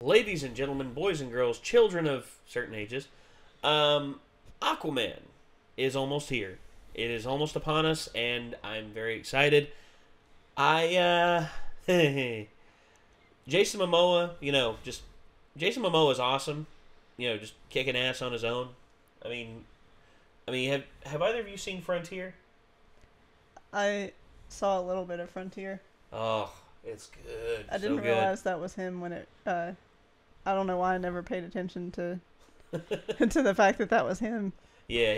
Ladies and gentlemen, boys and girls, children of certain ages, AquaMan is almost here. It is almost upon us, and I'm very excited. Jason Momoa, Jason Momoa is awesome. Just kicking ass on his own. I mean, have either of you seen Frontier? I saw a little bit of Frontier. Oh, it's good. I didn't realize that was him when it. I don't know why I never paid attention to to the fact that was him. Yeah,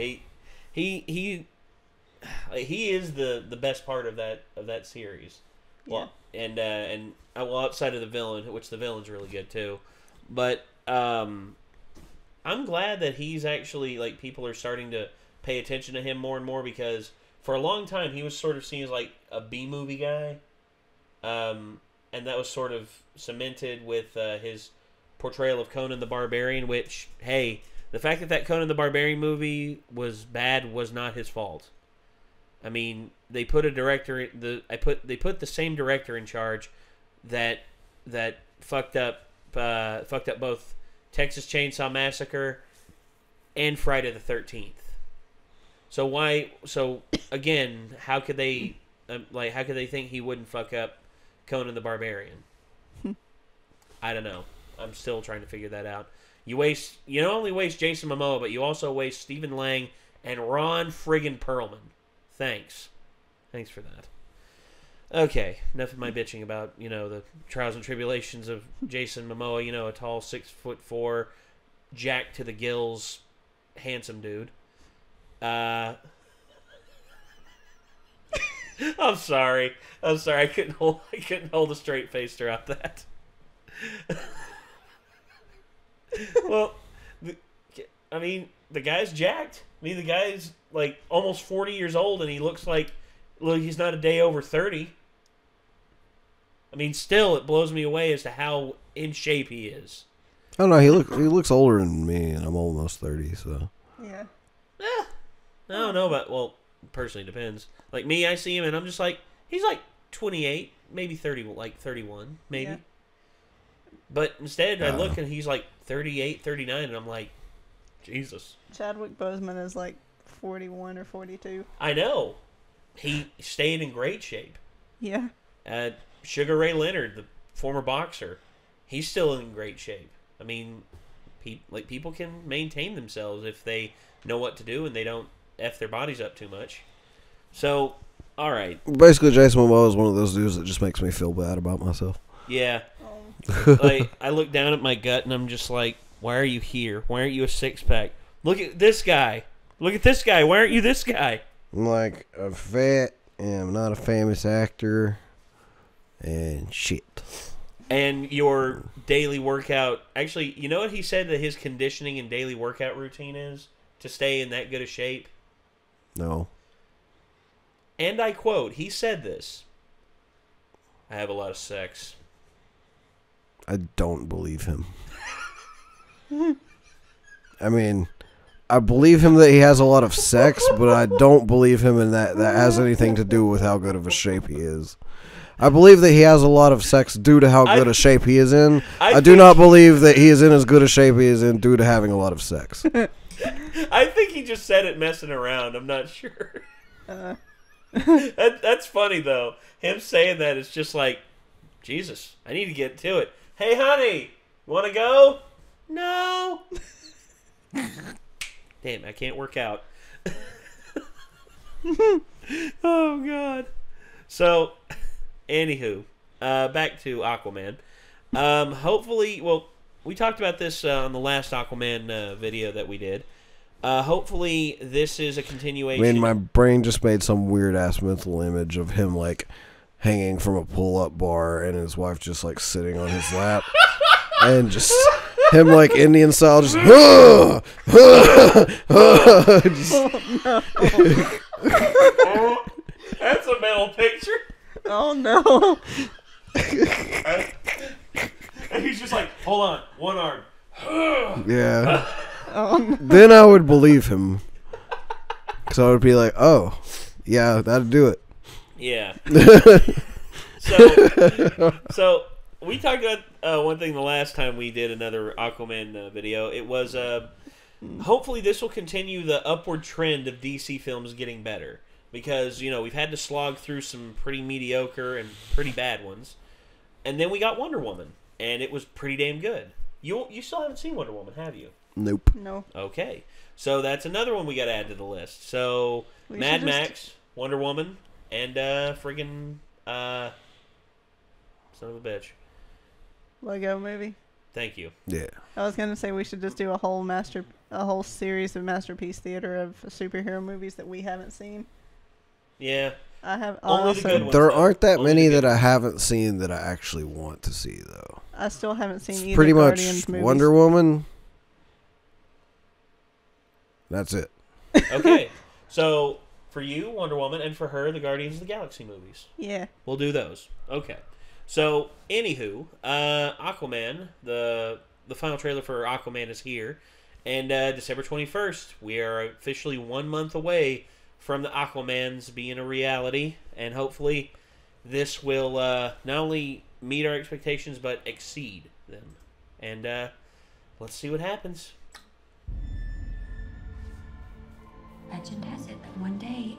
he is the best part of that series. Well, yeah. And outside of the villain, which the villain's really good too, but I'm glad that he's actually people are starting to pay attention to him more and more, because for a long time he was sort of seen as a B-movie guy, and that was sort of cemented with his portrayal of Conan the Barbarian, which, hey, the fact that Conan the Barbarian movie was bad was not his fault. I mean, they put they put the same director in charge that fucked up both Texas Chainsaw Massacre and Friday the 13th. So again, how could they think he wouldn't fuck up Conan the Barbarian? I don't know. I'm still trying to figure that out. You not only waste Jason Momoa, but you also waste Stephen Lang and Ron friggin' Perlman. Thanks for that. Okay, enough of my bitching about the trials and tribulations of Jason Momoa. A tall 6'4", jacked to the gills, handsome dude. I'm sorry. I couldn't hold a straight face throughout that. Well, the guy's jacked. The guy's almost 40 years old, and he looks he's not a day over 30. Still, it blows me away as to how in shape he is. I don't know. He looks older than me, and I'm almost 30. So yeah. I don't know, but personally depends. Me, I see him, and I'm just he's 28, maybe 30, 31, maybe. Yeah. But instead, I look and he's 38, 39, and I'm like, Jesus. Chadwick Boseman is 41 or 42. I know. He stayed in great shape. Yeah. Sugar Ray Leonard, the former boxer, he's still in great shape. People can maintain themselves if they know what to do and they don't F their bodies up too much. So, all right. Basically, Jason Momoa is one of those dudes that just makes me feel bad about myself. Yeah. I look down at my gut and I'm just like, why are you here? Why aren't you a six-pack? Look at this guy. Look at this guy. Why aren't you this guy? I'm a vet, and I'm not a famous actor, and shit. And your daily workout... Actually, you know what he said that his conditioning and daily workout routine is to stay in that good a shape? No. And I quote, he said this: I have a lot of sex. I don't believe him. I believe him that he has a lot of sex, but I don't believe him in that has anything to do with how good of a shape he is. I believe that he has a lot of sex due to how good a shape he is in. I do not believe that he is in as good a shape he is in due to having a lot of sex. I think he just said it messing around. I'm not sure. That's funny, though. Him saying that is just Jesus, I need to get to it. Hey, honey, you want to go? No. Damn, I can't work out. Oh, God. So, anywho, back to AquaMan. Hopefully, we talked about this on the last AquaMan video that we did. Hopefully, this is a continuation. My brain just made some weird-ass mental image of him, hanging from a pull-up bar and his wife just, sitting on his lap. And just... him Indian style, just, just that's a mental picture. Oh no! And he's just hold on, one arm. Yeah. Then I would believe him, because I would be oh, yeah, that'd do it. Yeah. So we talked about one thing the last time we did another Aquaman video. It was hopefully this will continue the upward trend of DC films getting better. Because, we've had to slog through some pretty mediocre and pretty bad ones. And then we got Wonder Woman. And it was pretty damn good. You still haven't seen Wonder Woman, have you? Nope. No. Okay. So that's another one we got to add to the list. So, Mad Max, Wonder Woman, and friggin' son of a bitch. Lego movie. Thank you. Yeah. I was gonna say we should just do a whole series of Masterpiece Theater of superhero movies that we haven't seen. Yeah. I have Only the good ones, there though. aren't that Only many the that I haven't seen that I actually want to see, though. I still haven't seen either Pretty much Guardians movies. Wonder Woman. That's it. Okay. So, for you, Wonder Woman, and for her, the Guardians of the Galaxy movies. Yeah. We'll do those. Okay. So, anywho, Aquaman, the final trailer for Aquaman is here. And December 21st, we are officially 1 month away from the Aquamans being a reality. And hopefully this will not only meet our expectations, but exceed them. And let's see what happens. Legend has it that one day,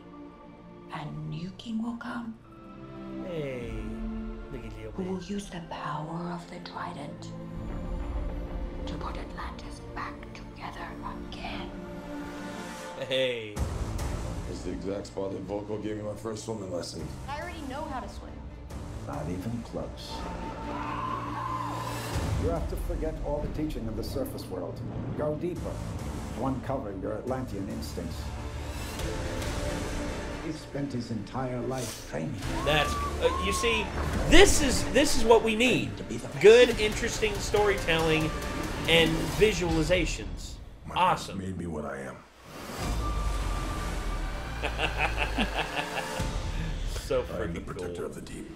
a new king will come. Hey, look at you. Who will use the power of the trident to put Atlantis back together again. Hey. It's the exact spot that Volko gave me my first swimming lesson. I already know how to swim. Not even close. You have to forget all the teaching of the surface world. Go deeper. Uncover your Atlantean instincts. He spent his entire life training. That's you see, this is what we need. Good, interesting storytelling and visualizations. My Awesome. made me what I am. So I am the freaking protector cool. of the deep.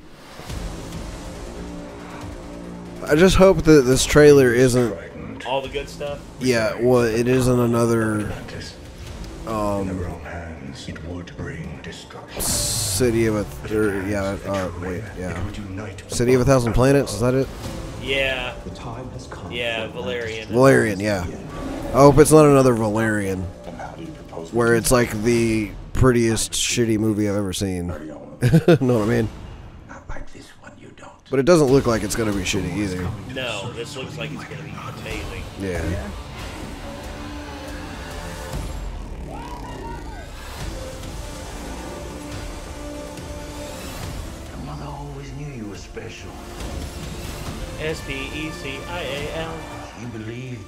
I just hope that this trailer isn't. All the good stuff. Yeah, well, it isn't another Atlantis. In the wrong hands, it would bring destruction. City of wait, It yeah. would unite City of 1,000 Planets, is that it? Yeah. The time has come. Yeah, Valerian. Valerian, yeah. I hope it's not another Valerian, And how do you propose? where it's like the prettiest shitty movie I've ever seen. Know what I mean? Not like this one, you don't. But it doesn't look like it's gonna be shitty either. No, this looks like it's gonna be amazing. Yeah. Your mother always knew you were special. SPECIAL. She believed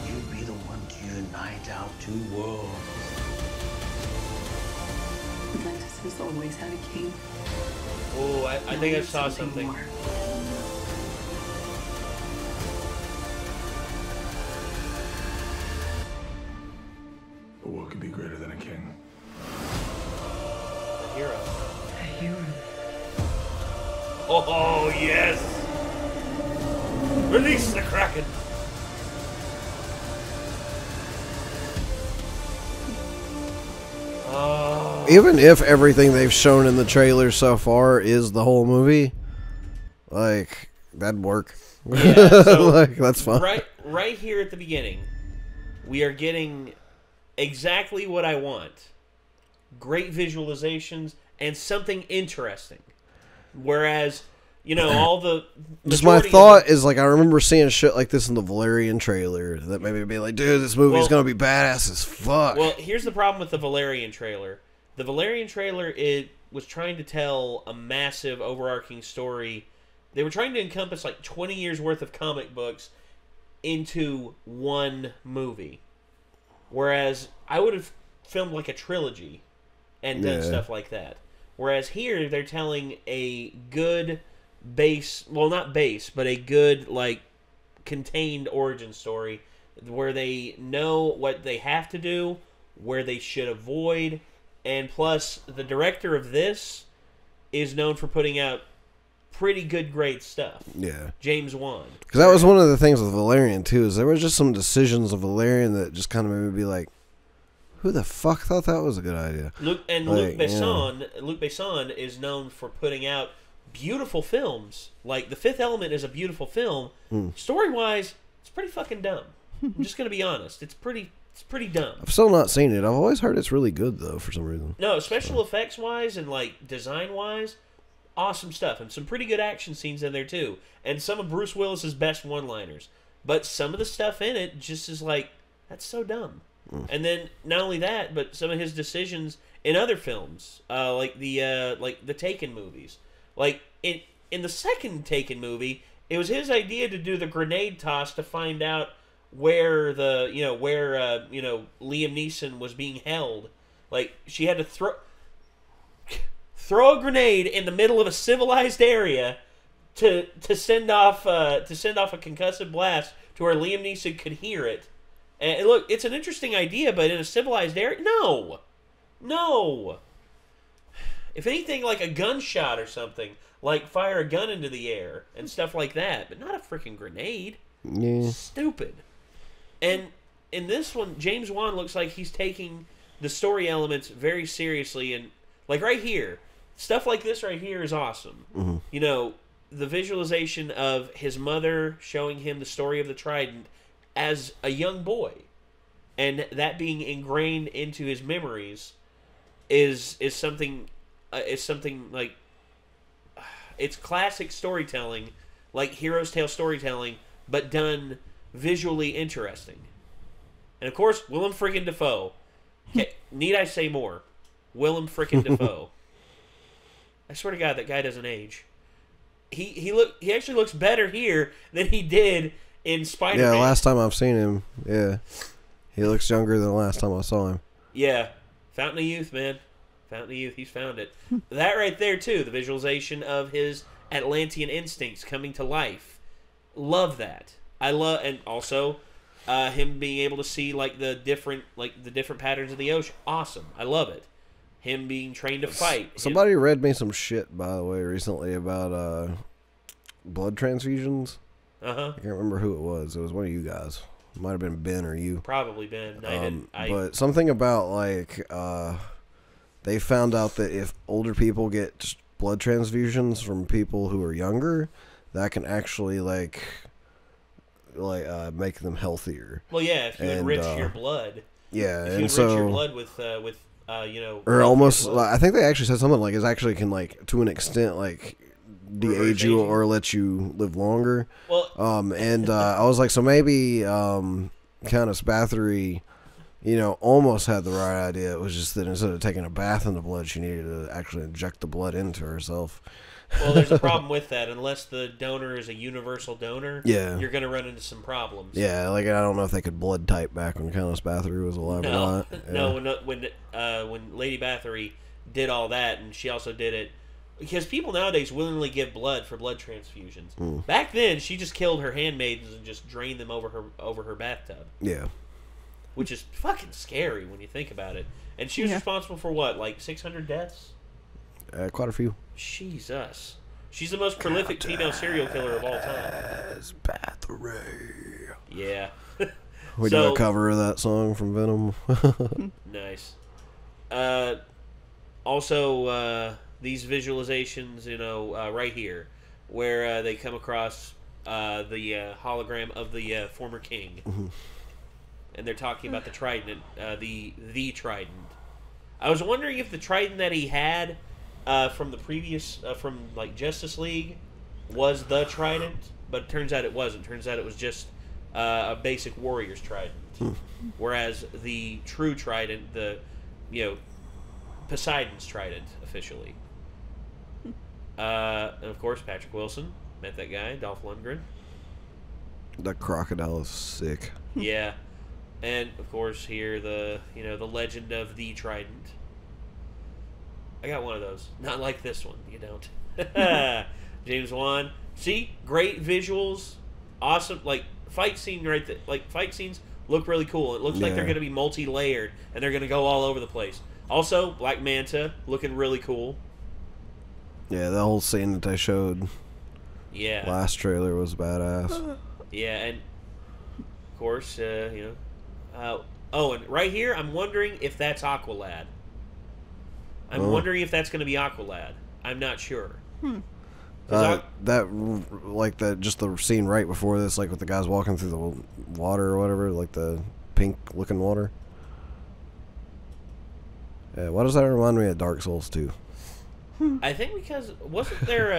you'd be the one to unite our two worlds. Atlantis has always had a king. Oh, I think I saw something. More. But what could be greater than a king? A hero. A hero. Oh yes! Release the Kraken. Oh. Even if everything they've shown in the trailer so far is the whole movie, like, that'd work. Yeah, so like, that's fine. right here at the beginning, we are getting exactly what I want. Great visualizations and something interesting. Whereas, all the Just my majority of thought is, like, I remember seeing shit like this in the Valerian trailer that made me be like, dude, this movie's gonna be badass as fuck. Well, here's the problem with the Valerian trailer. The Valerian trailer, it was trying to tell a massive overarching story. They were trying to encompass like 20 years worth of comic books into one movie. Whereas I would have filmed like a trilogy and done stuff like that. Whereas here they're telling a good base, well, not base, but a good, like, contained origin story where they know what they have to do, where they should avoid, and plus the director of this is known for putting out pretty good, great stuff. Yeah. James Wan. Because that was one of the things with Valerian, too, is there was just some decisions of Valerian that just kind of made me be like, who the fuck thought that was a good idea? Luc Besson is known for putting out beautiful films. Like, The Fifth Element is a beautiful film. Story-wise, it's pretty fucking dumb. I'm just gonna be honest. It's pretty dumb. I've still not seen it. I've always heard it's really good, though, for some reason. No, special effects-wise and, like, design-wise, awesome stuff. And some pretty good action scenes in there, too. And some of Bruce Willis's best one-liners. But some of the stuff in it just is like, that's so dumb. And then, not only that, but some of his decisions in other films, like the Taken movies. Like, in the second Taken movie, it was his idea to do the grenade toss to find out where Liam Neeson was being held. Like, she had to throw a grenade in the middle of a civilized area to send off a concussive blast to where Liam Neeson could hear it. And look, it's an interesting idea, but in a civilized area, no. If anything, like a gunshot or something, like fire a gun into the air and stuff like that, but not a freaking grenade. Yeah. Stupid. And in this one, James Wan looks like he's taking the story elements very seriously, and like right here, stuff like this right here is awesome. Mm-hmm. You know, the visualization of his mother showing him the story of the Trident as a young boy, and that being ingrained into his memories is something like, it's classic storytelling, like Hero's Tale storytelling, but done visually interesting. And of course, Willem freaking Dafoe. Okay, need I say more? Willem freaking Dafoe. I swear to God, that guy doesn't age. He actually looks better here than he did in Spider-Man. Yeah, last time I've seen him, yeah, he looks younger than the last time I saw him. Yeah, Fountain of Youth, man. Fountain of Youth, he's found it. That right there, too, the visualization of his Atlantean instincts coming to life. Love that. And also him being able to see the different patterns of the ocean. Awesome. I love it. Him being trained to fight. Somebody read me some shit, by the way, recently about blood transfusions. Uh-huh. I can't remember who it was. It was one of you guys. It might have been Ben or you. Probably Ben. But something about they found out that if older people get blood transfusions from people who are younger, that can actually make them healthier. Well, yeah, if you enrich your blood. Yeah, if you enrich your blood with or almost. I think they actually said something like it actually can to an extent de-age you or let you live longer. Well, I was like, so maybe Countess Bathory, almost had the right idea. It was just that instead of taking a bath in the blood, she needed to actually inject the blood into herself. Well, there's a problem with that. Unless the donor is a universal donor, you're going to run into some problems. Yeah, I don't know if they could blood type back when Countess Bathory was alive or not. Yeah. No, when Lady Bathory did all that, and she also did it because people nowadays willingly give blood for blood transfusions. Back then, she just killed her handmaidens and just drained them over her bathtub. Yeah, which is fucking scary when you think about it. And she was responsible for what, 600 deaths? Quite a few. Jesus. She's the most prolific female serial killer of all time. Bathory. Yeah. We did a cover of that song from Venom. Nice. Also, these visualizations, right here, where they come across the hologram of the former king. Mm-hmm. And they're talking about the Trident, the Trident. I was wondering if the Trident that he had from the previous, from Justice League, was the Trident, but it turns out it wasn't. Turns out it was just a basic warrior's Trident. Whereas the true Trident, Poseidon's Trident, officially. And of course, Patrick Wilson, met that guy, Dolph Lundgren. That crocodile is sick. Yeah. And of course here the legend of the Trident. I got one of those. Not like this one. You don't. James Wan. See, great visuals, awesome fight scene right there. Fight scenes look really cool. It looks like they're going to be multi-layered and they're going to go all over the place. Also, Black Manta looking really cool. Yeah, the whole scene that they showed. Yeah. Last trailer was badass. Yeah, and of course, and right here, I'm wondering if that's Aqualad. I'm wondering if that's going to be Aqualad. I'm not sure. Just the scene right before this, like with the guys walking through the water or whatever, like the pink-looking water. Yeah, why does that remind me of Dark Souls 2? I think because wasn't there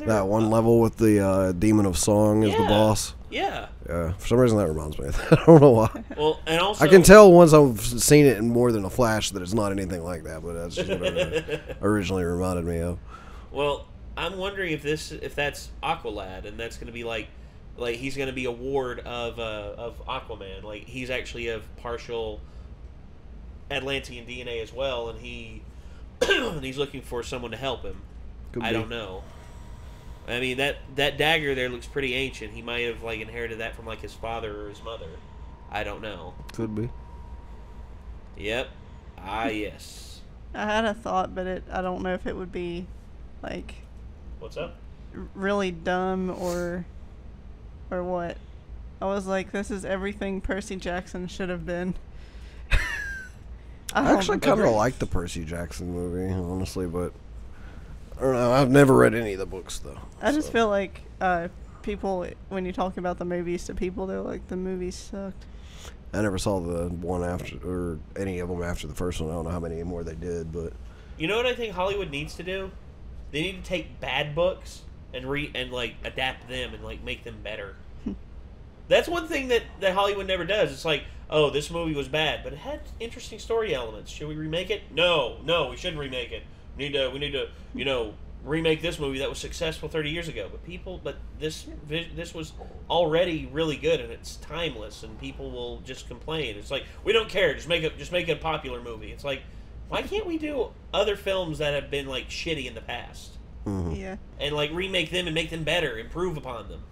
that one level with the Demon of Song as the boss? Yeah. Yeah. For some reason that reminds me of that. I don't know why. Well, and also I can tell once I've seen it in more than a flash that it's not anything like that, but that's just what it originally reminded me of. Well, I'm wondering if that's Aqualad, and that's going to be like he's going to be a ward of Aquaman. Like he's actually of partial Atlantean DNA as well, and he's looking for someone to help him. I don't know. I mean that dagger there looks pretty ancient. He might have inherited that from his father or his mother. I don't know. Could be. Yep. Yes. I had a thought, but I don't know if it would be What's up? Really dumb or what. I was like, this is everything Percy Jackson should have been. I actually kind of like the Percy Jackson movie, honestly, but I don't know. I've never read any of the books, though. I just feel like people, when you talk about the movies to people, they're like, the movies sucked. I never saw the one after, or any of them after the first one. I don't know how many more they did, but... You know what I think Hollywood needs to do? They need to take bad books and adapt them and make them better. That's one thing that Hollywood never does. It's like, oh, this movie was bad, but it had interesting story elements. Should we remake it? No, we shouldn't remake it. We need to, remake this movie that was successful 30 years ago. But this was already really good, and it's timeless, and people will just complain. It's like, we don't care. Just make it a popular movie. It's like, why can't we do other films that have been shitty in the past? Mm-hmm. Yeah. And remake them and make them better, improve upon them.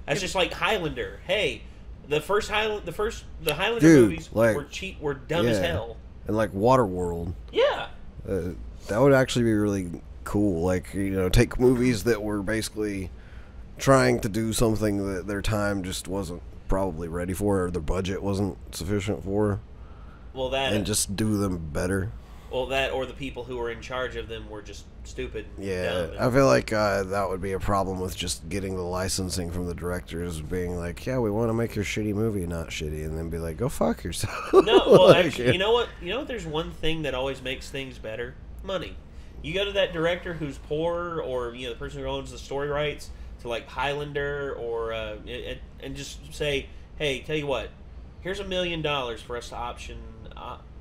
That's just like Highlander. Hey, the Highlander movies were cheap, were dumb as hell. And Waterworld. Yeah. That would actually be really cool. Take movies that were basically trying to do something that their time just wasn't probably ready for, or their budget wasn't sufficient for. Well, and just do them better. Well, that or the people who were in charge of them were just stupid. Yeah, I feel like that would be a problem with just getting the licensing from the directors, being like, yeah, we want to make your shitty movie not shitty, and then be like, go fuck yourself. No, well, actually, you know what? There's one thing that always makes things better: money. You go to that director who's poor, or the person who owns the story rights to Highlander, or and just say, hey, tell you what, here's $1 million for us to option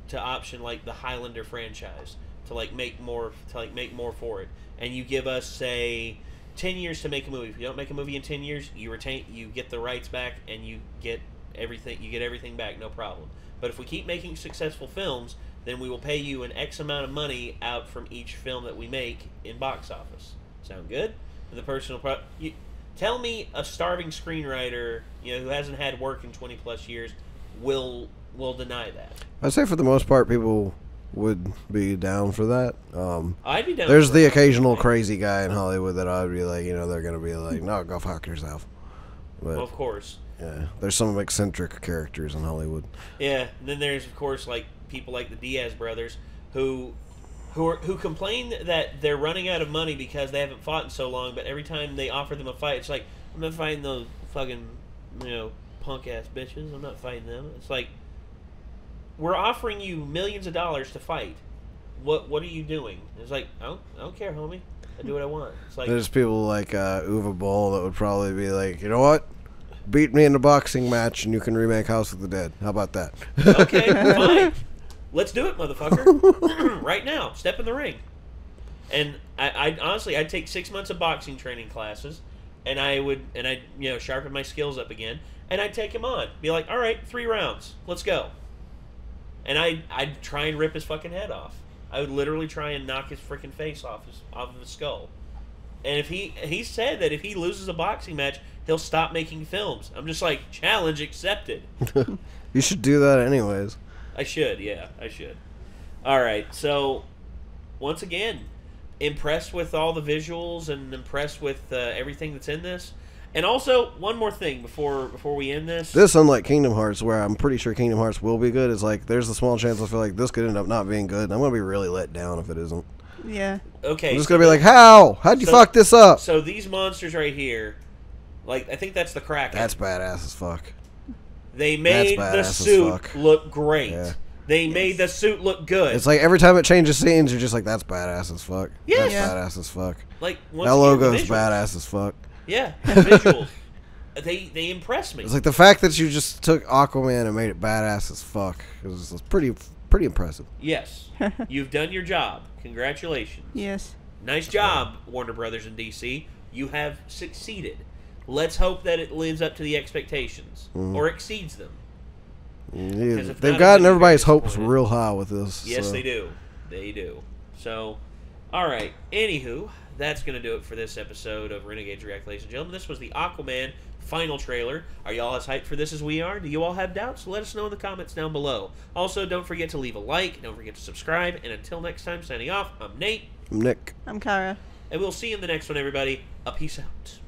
the Highlander franchise to make more for it, and you give us say 10 years to make a movie. If you don't make a movie in 10 years, you get the rights back, and you get everything back, no problem. But if we keep making successful films, then we will pay you an X amount of money out from each film that we make in box office. Sound good? And the person will tell me a starving screenwriter who hasn't had work in 20 plus years will deny that. I'd say for the most part, people would be down for that. I'd be down. There's the occasional crazy guy in Hollywood that I'd be like, they're gonna be like, no, go fuck yourself. But, well, of course. Yeah, there's some eccentric characters in Hollywood. Yeah, and then there's of course people like the Diaz brothers who complain that they're running out of money because they haven't fought in so long. But every time they offer them a fight, it's like, I'm not fighting those fucking punk ass bitches. I'm not fighting them. It's like, we're offering you millions of dollars to fight. What are you doing? It's like, I don't care, homie. I do what I want. It's like, there's people like Uwe Boll that would probably be like, you know what? Beat me in a boxing match and you can remake House of the Dead. How about that? Okay, fine. Let's do it, motherfucker. Right now. Step in the ring. And I honestly, I'd take 6 months of boxing training classes, and I'd sharpen my skills up again, and I'd take him on. Be like, all right, 3 rounds. Let's go. And I'd try and rip his fucking head off. I would literally try and knock his freaking face off of his skull. And if he said that if he loses a boxing match, he'll stop making films. I'm just like, challenge accepted. You should do that anyways. I should, yeah, I should. All right, so once again, impressed with all the visuals and impressed with everything that's in this. And also, one more thing before we end this. This, unlike Kingdom Hearts, where I'm pretty sure Kingdom Hearts will be good, is like there's a small chance I feel like this could end up not being good. And I'm going to be really let down if it isn't. Yeah. Okay. I'm just gonna be like, how'd you fuck this up? So these monsters right here, like I think that's the Kraken. That's badass as fuck. They made the suit look great. Yeah. They made the suit look good. It's like every time it changes scenes, you're just like, that's badass as fuck. Yeah. That's badass as fuck. Like that logo's badass as fuck. Yeah, visuals. They impress me. It's like the fact that you just took Aquaman and made it badass as fuck. It's pretty impressive. Yes. You've done your job. Congratulations. Yes. Nice job, Warner Brothers and DC. You have succeeded. Let's hope that it lives up to the expectations or exceeds them. Yeah, they've gotten everybody's hopes real high with this. Yes, so. they do. They do. So, all right. Anywho, that's going to do it for this episode of Renegades React, ladies and gentlemen. This was the Aquaman final trailer. Are y'all as hyped for this as we are? Do you all have doubts? Let us know in the comments down below. Also, don't forget to leave a like. Don't forget to subscribe. And until next time, signing off, I'm Nate. I'm Nick. I'm Kara. And we'll see you in the next one, everybody. A peace out.